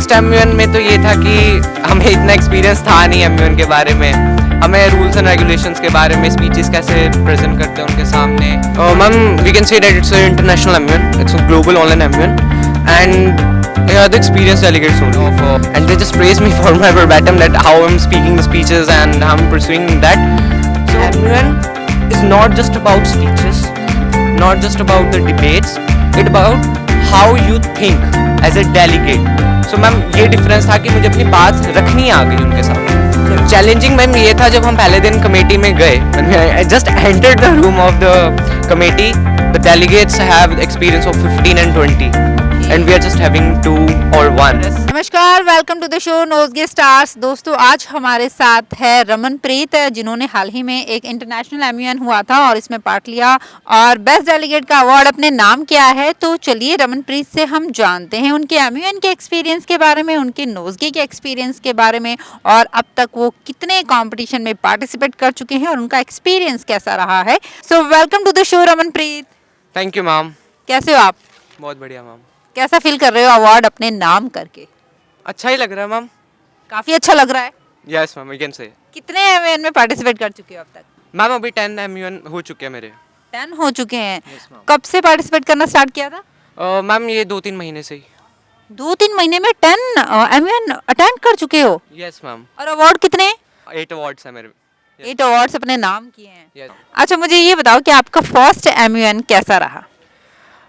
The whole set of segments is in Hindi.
फर्स्ट एमयूएन में तो ये था कि हमें इतना एक्सपीरियंस था नहीं एमयूएन के बारे में, हमें रूल्स एंड रेगुलेशंस के बारे में, स्पीचेस कैसे प्रेजेंट करते हैं उनके सामने. Ma'am we can say that it's a international MUN, it's a global online MUN and they are the experienced delegates only and they just praise me for my verbatim that how I'm speaking the speeches and how I'm pursuing that. So MUN is not just about speeches, not just about the debates, it's about how you think as a delegate. So ma'am ये डिफरेंस था कि मुझे अपनी बात रखनी आ गई उनके सामने. चैलेंजिंग मैम ये था जब हम पहले दिन कमेटी में गए, I just entered the room of the committee, the delegates have experience of 15 and 20. And we are just having 2 or 1. नमस्कार, वेलकम टू द शो नोज़गे स्टार्स. दोस्तों आज हमारे साथ है रमनप्रीत, जिन्होंने हाल ही में एक इंटरनेशनल एमयूएन हुआ था और इसमें पार्ट लिया और बेस्ट डेलीगेट का अवार्ड अपने नाम किया है. तो चलिए रमनप्रीत से हम जानते हैं उनके एमयूएन के एक्सपीरियंस के बारे में, उनके नोज़गे के एक्सपीरियंस के बारे में और अब तक वो कितने कॉम्पिटिशन में पार्टिसिपेट कर चुके हैं और उनका एक्सपीरियंस कैसा रहा है. So welcome to the show Ramanpreet. Thank you ma'am. कैसे हो आप? बहुत बढ़िया मैम. कैसा फील कर रहे हो अवार्ड अपने नाम करके? अच्छा ही लग रहा है मैम. काफी अच्छा लग रहा है. यस मैम, वी कैन से. कितने एमयूएन में पार्टिसिपेट कर चुके हो अब तक? मैम अभी 10 एमयूएन हो चुके हैं मेरे. 10 हो चुके हैं. Yes, ma'am. कब से पार्टिसिपेट करना स्टार्ट किया था? मैम ये 2-3 महीने से ही. 2-3 महीने में 10 एमयूएन अटेंड कर चुके हो. Yes ma'am. और अवार्ड कितने? 8 अवार्ड्स हैं मेरे. 8 अवार्ड्स अपने नाम किए हैं. Yes. अच्छा मुझे ये बताओ कि आपका फर्स्ट एमयूएन कैसा रहा?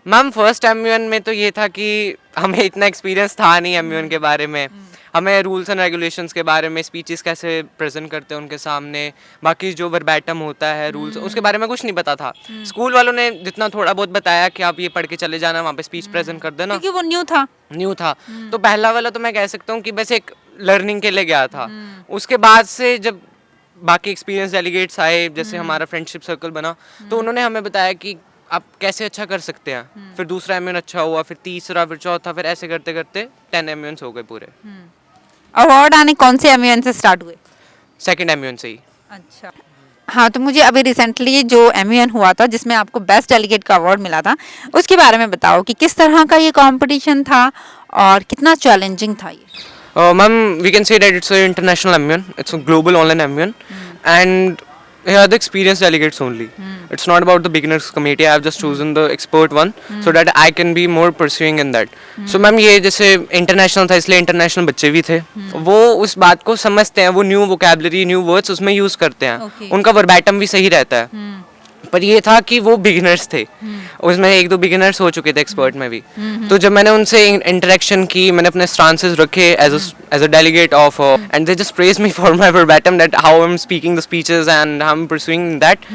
मैम फर्स्ट एमयूएन में तो ये था कि हमें इतना एक्सपीरियंस था नहीं एमयूएन के बारे में, हमें रूल्स एंड रेगुलेशंस के बारे में, स्पीचेस कैसे प्रेजेंट करते हैं उनके सामने, बाकी जो वर्बैटम होता है रूल्स उसके बारे में कुछ नहीं पता था. स्कूल वालों ने जितना थोड़ा बहुत बताया कि आप ये पढ़ के चले जाना, वहाँ पे स्पीच प्रेजेंट कर देना, क्योंकि वो न्यू था. तो पहला वाला तो मैं कह सकता हूँ कि बस एक लर्निंग के लिए गया था. उसके बाद से जब बाकी एक्सपीरियंस डेलीगेट्स आए, जैसे हमारा फ्रेंडशिप सर्कल बना, तो उन्होंने हमें बताया कि आप कैसे अच्छा कर सकते हैं. फिर दूसरा एमयूएन अच्छा हुआ, फिर तीसरा, फिर चौथा, फिर ऐसे करते करते 10 एमयूएन्स हो गए पूरे. अवार्ड आने कौन से एमयूएन से स्टार्ट हुए? सेकंड एमयूएन से ही. अच्छा हाँ, तो मुझे अभी रिसेंटली जो एमयूएन हुआ था जिसमें आपको बेस्ट डेलीगेट का अवार्ड मिला था, उसके बारे में बताओ कि किस तरह का ये कंपटीशन था और कितना चैलेंजिंग था ये. Ma'am we can say that it's a international MUN, it's a global online MUN and they are the experienced delegates only. It's not about the beginners committee. I have just chosen the expert one so that I can be more pursuing in that. So ma'am ये जैसे इंटरनेशनल था इसलिए इंटरनेशनल बच्चे भी थे. वो उस बात को समझते हैं, वो न्यू वोकैबुलरी, न्यू वर्ड्स उसमें यूज करते हैं. Okay. उनका वर्बैटम भी सही रहता है. पर ये था कि वो बिगिनर्स थे, उसमें 1-2 बिगिनर्स हो चुके थे एक्सपर्ट में भी. तो जब मैंने उनसे इंटरेक्शन की, मैंने अपने स्टांसेस रखे as a delegate of and they just praise me for my verbatim that how I am speaking the speeches and how I am pursuing that.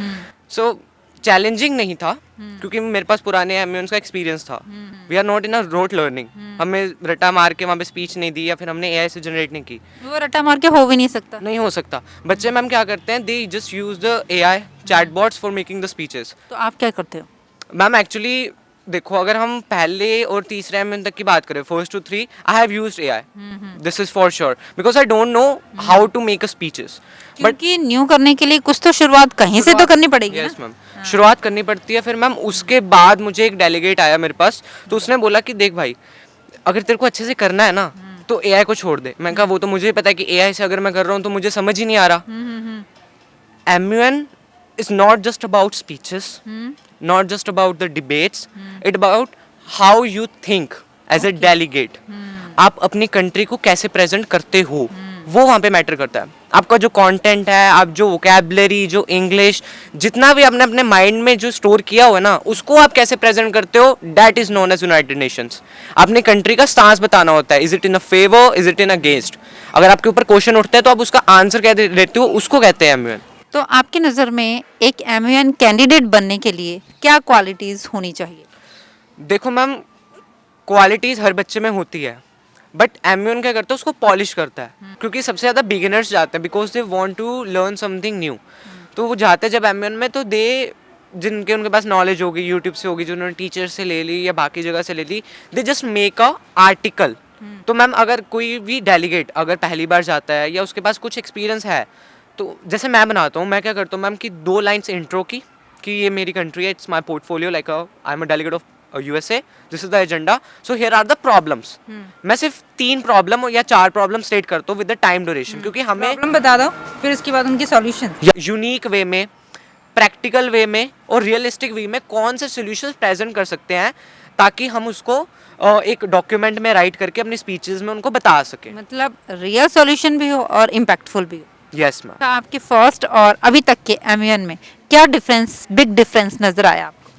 So challenging नहीं था क्योंकि मेरे पास पुराने एमयूएन्स का एक्सपीरियंस था. We are not in a rote learning. हमें रटा मार के वहाँ पे स्पीच नहीं दी या फिर हमने एआई से जनरेट नहीं की. वो रट्टा मार के हो भी नहीं सकता. नहीं हो सकता. बच्चे मैम क्या करते हैं, they just use the AI chatbots for making the speeches. तो आप क्या करते हो? मैम एक्चुअली देखो, अगर हम पहले और तीसरे एमयूएन तक की बात करें, 1st to 3 I have used AI. This is for sure because I don't know how to make a speeches. क्योंकि न्यू करने के लिए कुछ तो शुरुआत कहीं से तो करनी पड़ेगी. यस मैम, शुरुआत करनी पड़ती है. फिर मैम उसके बाद मुझे एक डेलीगेट आया मेरे पास, तो उसने बोला कि देख भाई, अगर तेरे को अच्छे से करना है ना तो एआई को छोड़ दे. मैंने कहा वो तो मुझे पता है कि एआई से अगर मैं कर रहा हूँ तो मुझे समझ ही नहीं आ रहा. MUN is not just about speeches, not just about the debates, it's about how you think as a delegate. आप अपनी कंट्री को कैसे प्रेजेंट करते हो, वो वहाँ पे मैटर करता है. आपका जो कंटेंट है, आप जो वोकैबुलरी, जो इंग्लिश, जितना भी आपने अपने माइंड में जो स्टोर किया हुआ है ना, उसको आप कैसे प्रेजेंट करते हो, that is known as United Nations. अपनी कंट्री का स्टांस बताना होता है. Is it in a favour, is it in against. अगर आपके ऊपर क्वेश्चन उठता है तो आप उसका आंसर क्या देते हो, उसको कहते हैं एमयूएन. तो आपकी नज़र में एक एमयूएन कैंडिडेट बनने के लिए क्या क्वालिटीज़ होनी चाहिए? देखो मैम, क्वालिटीज़ हर बच्चे में होती है, बट एमयूएन क्या करता है, उसको पॉलिश करता है. क्योंकि सबसे ज़्यादा बिगिनर्स जाते हैं because they want to learn something new. तो वो जाते हैं जब एमयूएन में, तो जिनके उनके पास नॉलेज होगी, यूट्यूब से होगी, जिन्होंने टीचर से ले ली या बाकी जगह से ले ली, they just make a article. तो मैम अगर कोई भी डेलीगेट अगर पहली बार जाता है या उसके पास कुछ एक्सपीरियंस है, तो जैसे मैं बनाता हूँ, मैं क्या करता हूँ मैम कि 2 लाइन्स इंट्रो की कि ये मेरी कंट्री है, it's my portfolio, like I am a delegate of USA, this is the agenda, so here are the problems. मैं सिर्फ 3 प्रॉब्लम या 4 प्रॉब्लम स्टेट करता हूँ विद द टाइम ड्यूरेशन, क्योंकि हमें प्रॉब्लम बता दो, फिर उसके बाद उनके सॉल्यूशन. यूनिक वे में, प्रैक्टिकल वे में और रियलिस्टिक वे में कौन से सॉल्यूशंस प्रेजेंट कर सकते हैं ताकि हम उसको एक डॉक्यूमेंट में राइट करके अपनी स्पीचेस में उनको बता सकें. मतलब रियल सॉल्यूशन भी हो और इम्पैक्टफुल भी हो. Yes ma'am. तो आपके फर्स्ट और अभी तक के एमयूएन में क्या डिफरेंस, बिग डिफरेंस नजर आया आपको?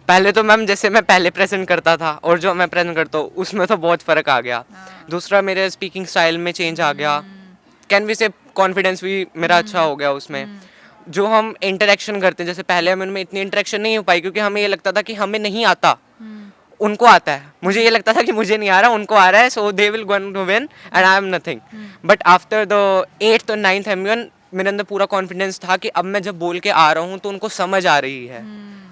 पहले तो मैम जैसे मैं पहले प्रेजेंट करता था और जो मैं प्रेजेंट करता हूँ उसमें तो बहुत फ़र्क आ गया. दूसरा मेरे स्पीकिंग स्टाइल में चेंज आ गया. कैन वी से कॉन्फिडेंस भी मेरा अच्छा हो गया उसमें. जो हम इंटरेक्शन करते हैं, जैसे पहले हम उनमें इतनी इंटरेक्शन नहीं हो पाई क्योंकि हमें ये लगता था कि हमें नहीं आता, उनको आता है. मुझे ये लगता था कि मुझे नहीं आ रहा, उनको आ रहा है, so they will going to win and I am nothing. But after the 8th और 9th एमयूएन मेरे अंदर पूरा कॉन्फिडेंस था कि अब मैं जब बोल के आ रहा हूँ तो उनको समझ आ रही है.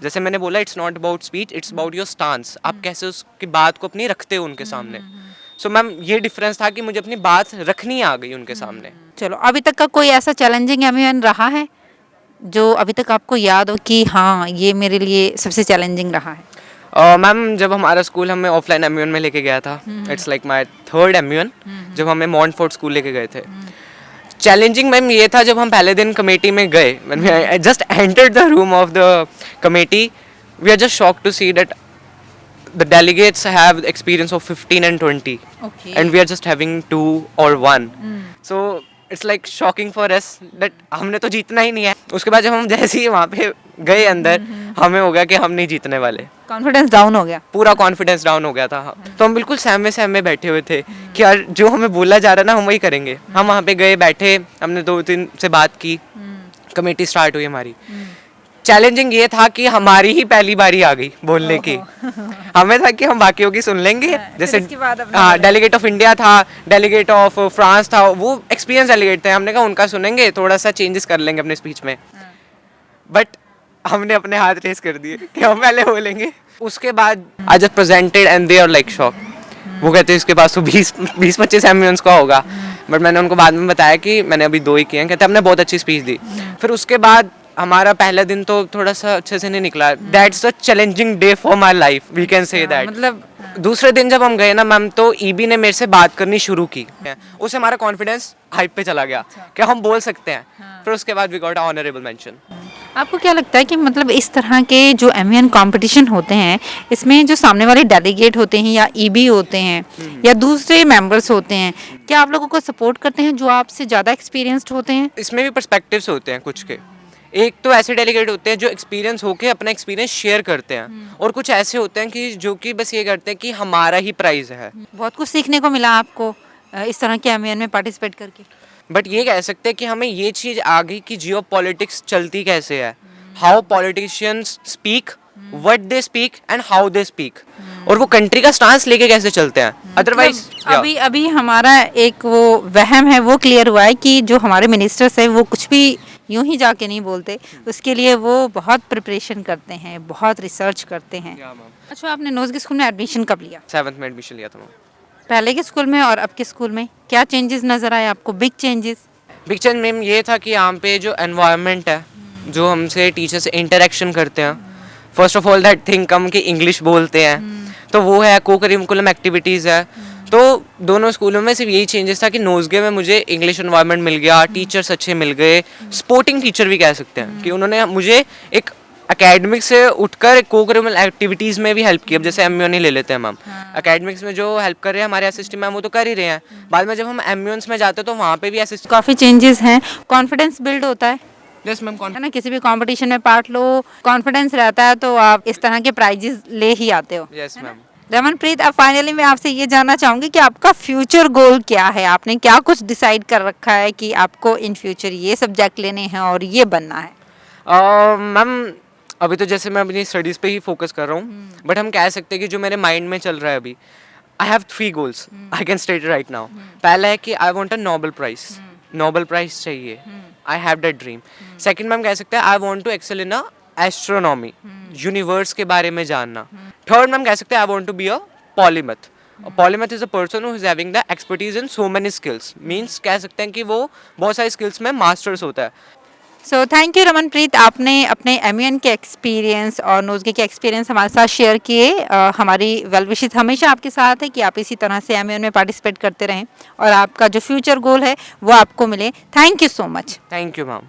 जैसे मैंने बोला, it's not about speech, it's about your stance. आप कैसे उसकी बात को अपनी रखते हो उनके सामने. सो मैम ये डिफरेंस था कि मुझे अपनी बात रखनी आ गई उनके सामने. चलो, अभी तक का कोई ऐसा चैलेंजिंग एमयूएन रहा है जो अभी तक आपको याद हो कि हाँ ये मेरे लिए सबसे चैलेंजिंग रहा है? मैम जब हमारा स्कूल हमें ऑफलाइन एमयूएन में लेके गया था, it's like my 3rd MUN, जब हमें मॉन्टफोर्ट स्कूल लेके गए थे. चैलेंजिंग मैम ये था जब हम पहले दिन कमेटी में गए, when I just entered the room of the committee, we are just shocked to see that the delegates have experience of 15 and 20, Okay. and we are just having 2 or 1. So it's like shocking for us that हमने तो जीतना ही नहीं है. उसके बाद जब हम जैसे ही वहाँ पे गए अंदर, हमें हो गया कि हम नहीं जीतने वाले. कॉन्फिडेंस डाउन हो गया. पूरा कॉन्फिडेंस डाउन हो गया था. तो हम बिल्कुल सहमे सहमे बैठे हुए थे कि यार जो हमें बोला जा रहा है ना हम वही करेंगे. हम वहाँ पे गए, बैठे, हमने 2-3 से बात की, कमेटी स्टार्ट हुई हमारी. चैलेंजिंग ये था कि हमारी ही पहली बारी आ गई बोलने की. हमें था कि हम बाकियों की सुन लेंगे. जैसे हाँ, डेलीगेट ऑफ इंडिया था, डेलीगेट ऑफ फ्रांस था, वो एक्सपीरियंस डेलीगेट थे. हमने कहा उनका सुनेंगे, थोड़ा सा चेंजेस कर लेंगे अपने स्पीच में. बट हमने अपने हाथ रेस कर दिए कि हम पहले बोलेंगे. उसके बाद I just presented and they are like shock. वो कहते हैं इसके पास तो 20-25 एमयूएन्स का होगा. बट मैंने उनको बाद में बताया कि मैंने अभी 2 ही किए हैं. कहते हमने बहुत अच्छी स्पीच दी. फिर उसके बाद हमारा पहला दिन तो थोड़ा सा अच्छे से नहीं निकला. That's a challenging day for my life, we can say that. मतलब दूसरे दिन जब हम गए ना मैम, तो ईबी ने मेरे से बात करनी शुरू की. उससे हमारा कॉन्फिडेंस हाइप पे चला गया कि हम बोल सकते हैं. फिर उसके बाद वी गॉट ऑनरेबल मेंशन. आपको क्या लगता है कि मतलब इस तरह के जो एमयूएन कंपटीशन होते हैं, इसमें जो सामने वाले डेलीगेट होते हैं या ईबी होते हैं या दूसरे मेंबर्स होते हैं, क्या आप लोगों को सपोर्ट करते हैं जो आपसे ज़्यादा एक्सपीरियंस्ड होते हैं? इसमें भी पर्सपेक्टिव्स होते हैं कुछ के. एक तो ऐसे डेलीगेट होते हैं जो एक्सपीरियंस होके अपना एक्सपीरियंस शेयर करते हैं, और कुछ ऐसे होते हैं कि जो कि बस ये करते हैं कि हमारा ही प्राइज है. बहुत कुछ सीखने को मिला आपको इस तरह के एमयूएन में पार्टिसिपेट करके. बट ये कह सकते हैं कि हमें ये चीज़ आ गई कि जियो पॉलिटिक्स चलती कैसे है, how politicians speak, what they speak and how they speak, और वो कंट्री का स्टांस लेके कैसे चलते हैं. अदरवाइज अभी हमारा एक वो वहम है वो क्लियर हुआ है कि जो हमारे मिनिस्टर्स है वो कुछ भी यूं ही जाके नहीं बोलते. उसके लिए वो बहुत प्रिपरेशन करते हैं, बहुत रिसर्च करते हैं. अच्छा, आपने नोज के स्कूल में एडमिशन कब लिया? 7th में एडमिशन लिया था मैम. पहले के स्कूल में और अब के स्कूल में क्या चेंजेस नजर आए आपको, big changes? Big change ma'am ये था कि यहाँ पे जो एनवायरनमेंट है, जो हमसे टीचर से इंटरेक्शन करते हैं, first of all that thing हम कि इंग्लिश बोलते हैं, तो वो है. को करिकुलम एक्टिविटीज़ है. तो दोनों स्कूलों में सिर्फ यही चेंजेस था कि नोज़गे में मुझे इंग्लिश एनवायरनमेंट मिल गया, टीचर्स अच्छे मिल गए, स्पोर्टिंग टीचर भी कह सकते हैं कि उन्होंने मुझे एक एकेडमिक से उठकर को करिकुलम एक्टिविटीज़ में भी हेल्प की. अब जैसे एमयूएन ही ले लेते हैं मैम, एकेडमिक्स में जो हेल्प कर रहे हैं हमारे असिस्टेंट मैम वो तो कर ही रहे हैं. बाद में जब हम एमयूएन्स में जाते हैं तो वहाँ पे भी असिस्टेंट. काफ़ी चेंजेस हैं. कॉन्फिडेंस बिल्ड होता है. Yes ma'am. है ना, किसी भी कंपटीशन में पार्ट लो, कॉन्फिडेंस रहता है तो आप इस तरह के प्राइजेस ले ही आते हो. Yes ma'am. रमनप्रीत, अब फाइनली मैं आपसे ये जानना चाहूँगी कि आपका फ्यूचर गोल क्या है? आपने क्या कुछ डिसाइड कर रखा है कि आपको इन फ्यूचर ये सब्जेक्ट लेने हैं और ये बनना है? मैम अभी तो जैसे मैं अपनी स्टडीज़ पे ही फोकस कर रहा हूँ, बट हम कह सकते हैं कि जो मेरे माइंड में चल रहा है अभी, I have 3 goals, I can state right now. पहला है कि I want a Nobel prize. Nobel prize चाहिए, I have that dream. Second में हम कह सकते हैं I want to excel in a astronomy, universe के बारे में जानना. थर्ड में हम कह सकते हैं I want to be a polymath. Polymath is a person who is having the expertise in so many skills. Means कह सकते हैं कि वो बहुत सारी स्किल्स में मास्टर्स होता है. सो थैंक यू रमनप्रीत, आपने अपने एमयूएन के एक्सपीरियंस और नोज़गे के एक्सपीरियंस हमारे साथ शेयर किए। हमारी वेल विशेस हमेशा आपके साथ है कि आप इसी तरह से एमयूएन में पार्टिसिपेट करते रहें और आपका जो फ्यूचर गोल है वो आपको मिले। Thank you so much. Thank you ma'am.